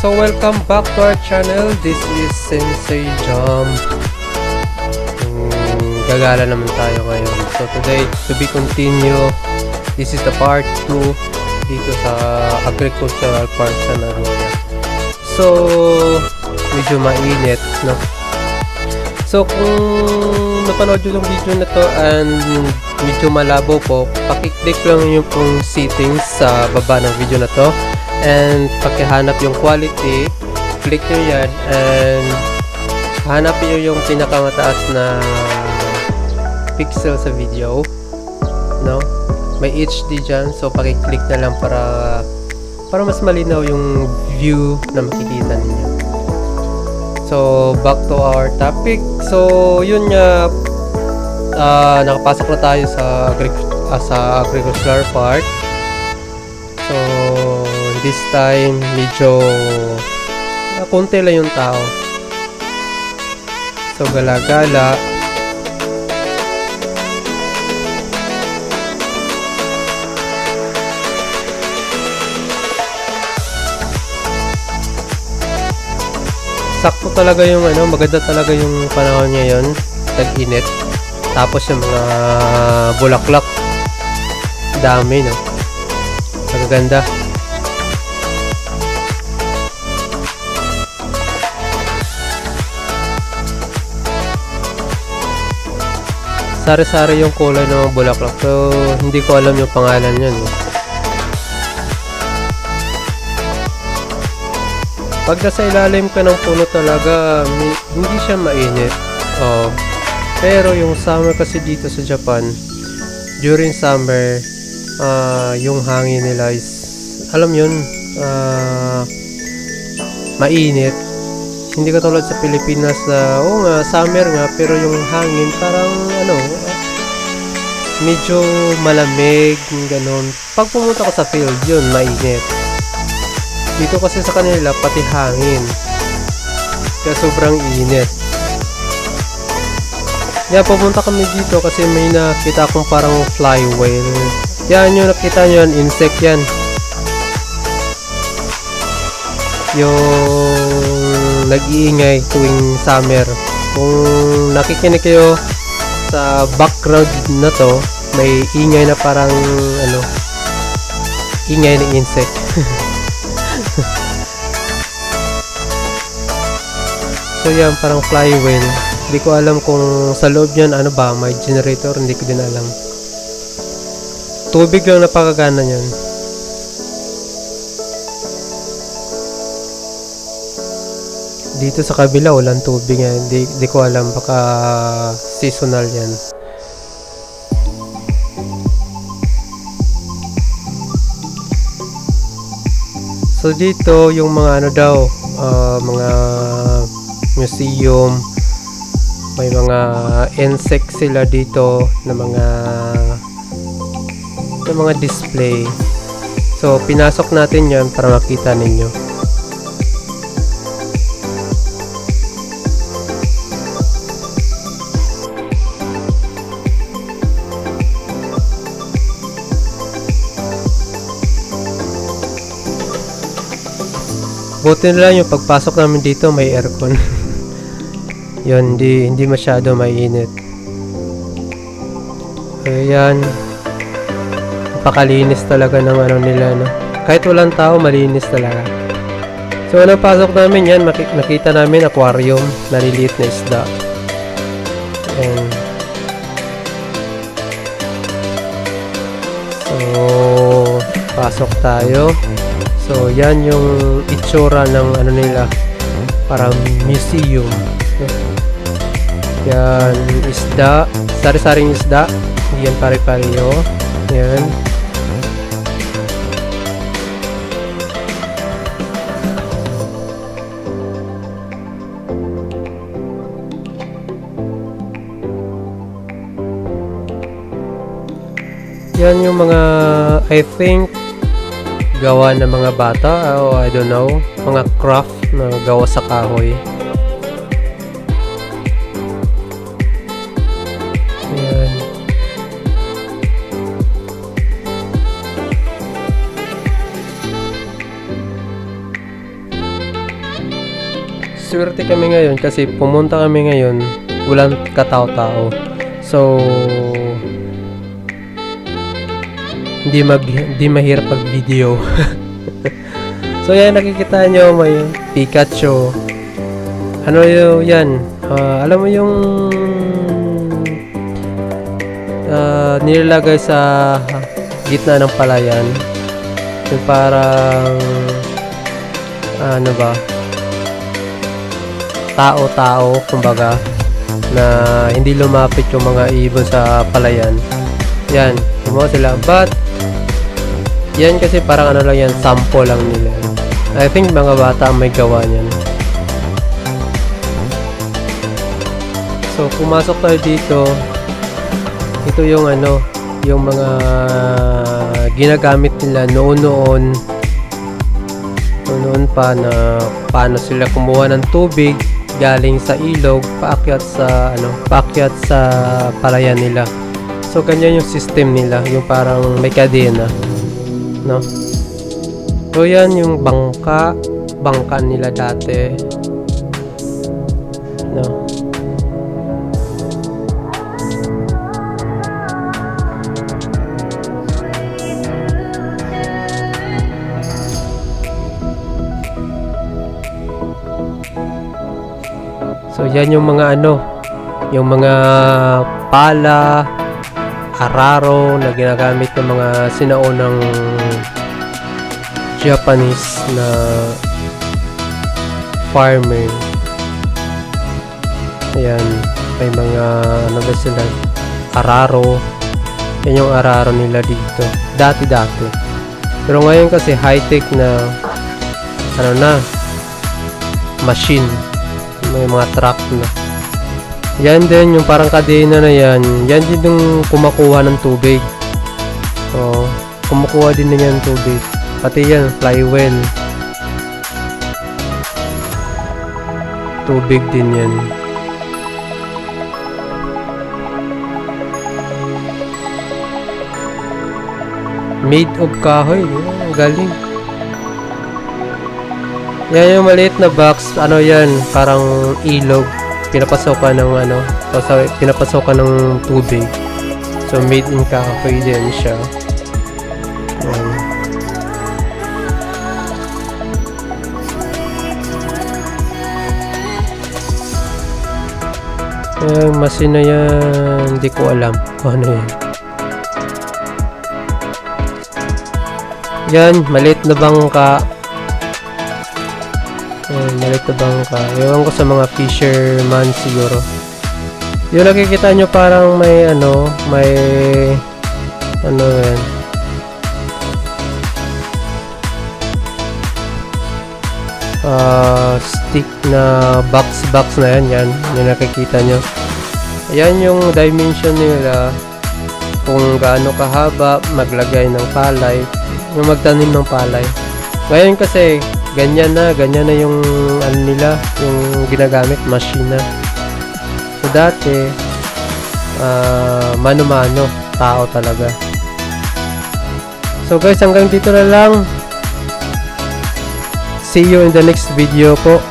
So welcome back to our channel. This is Sensei Jam. Gagala naman tayo ngayon. So today, to be continue, this is the part 2 dito sa agricultural park sa Nagoya. So medyo mainit, no? So kung napanood nyo yung video na to and medyo malabo po, pakiclick lang yung pong settings sa baba ng video na to and pakihanap yung quality, click nyo yan and hanap nyo yung pinakamataas na pixel sa video, no? May HD dyan, so pakiclick na lang para mas malinaw yung view na makikita ninyo. So back to our topic. So yun nga, nakapasok na tayo sa agricultural park. So this time medyo konti lang yung tao. So gala-gala. Sakto talaga yung maganda talaga yung panahon ngayon, tag-init. Tapos yung mga bulaklak, dami, no? Magaganda. Sari-sari yung kulay ng mga bulaklak. So, hindi ko alam yung pangalan yun. Pag nasa ilalim ka ng puno talaga, hindi siya mainit. Oh. Pero yung summer kasi dito sa Japan, during summer, yung hangin nila is, alam yun, mainit. Hindi katulad sa Pilipinas na, summer nga, pero yung hangin parang, medyo malamig, ganun. Pag pumunta ka sa field, yun, mainit. Dito kasi sa kanila, pati hangin. Kaya sobrang init. Yan, pumunta kami dito kasi may nakita akong parang fly whale. Yan yung nakita nyo yan, insect yan. Yung nag-iingay tuwing summer. Kung nakikinig kayo sa background na to, may ingay na parang ingay ng insect. So yan, parang fly whale. Hindi ko alam kung sa loob yan may generator, hindi ko din alam. Tubig lang napakagana yan. Dito sa kabila walang tubig yan. Hindi ko alam, baka seasonal yan. So dito yung mga mga museum, may mga insect sila dito na mga display. So pinasok natin yan para makita ninyo. Buti na lang yung pagpasok namin dito may aircon. Yun, hindi masyado mainit. Ayan. Napakalinis talaga ng nila, no? Kahit walang tao, malinis talaga. So, pasok namin yan, nakita namin aquarium, naliliit na isda. Ayan. So, pasok tayo. So, yan yung itsura ng nila, parang museum. Yan, isda, sari-saring isda. Yan, pare-pareho. Yan. Yan yung mga, I think, gawa ng mga bata, I don't know, mga craft na gawa sa kahoy. Ayan. swerte kami ngayon kasi pumunta kami ngayon, walang katao-tao. So, hindi mahirap mag-video. So, yan, nakikita nyo, may Pikachu. Ano yan? Alam mo yung nilalagay sa gitna ng palayan, yung parang ano ba, tao-tao kumbaga, na hindi lumapit yung mga ibon sa palayan. Yan, gumawa sila, but yan kasi parang ano lang yan, sample lang nila. I think mga bata ang may gawa niyan. So pumasok tayo dito. Ito yung ano, yung mga ginagamit nila noon pa, na paano sila kumuha ng tubig galing sa ilog paakyat sa palayan nila. So ganyan yung system nila, yung parang may kadena, no? So yan yung bangka nila dati, no? So yan yung mga ano, yung mga pala, araro na ginagamit ng mga sinaunang Japanese na farmer. Ayan, may mga ano ba sila, araro. Yan yung araro nila dito, dati. Pero ngayon kasi high-tech na ano na, machine. May mga truck na. Yan din yung parang kadena na yan. Yan din yung kumakuha ng tubig. So, kumukuha din na yan ng tubig. Pati yan, flywheel. Tubig din yan. Made of kahoy. Ang galing. Yan yung maliit na box, ano yan, parang ilog, pinapasokan ng ano, pinapasokan ng tubig. So made in kahoy din siya. Yan. Yung machine na yan, hindi ko alam kung ano yan. Yan, maliit na bangka. Maliit na bangka. Ewan ko sa mga fisherman siguro. Yung nakikita nyo parang may ano yan. Stick na box na yan. Yung nakikita nyo. Ayan yung dimension nila. Kung gaano kahaba maglagay ng palay. Yung magtanim ng palay. Ngayon kasi ganyan na yung ano nila, yung ginagamit, machine na. So dati mano-mano, tao talaga. So guys, hanggang dito na lang. See you in the next video po.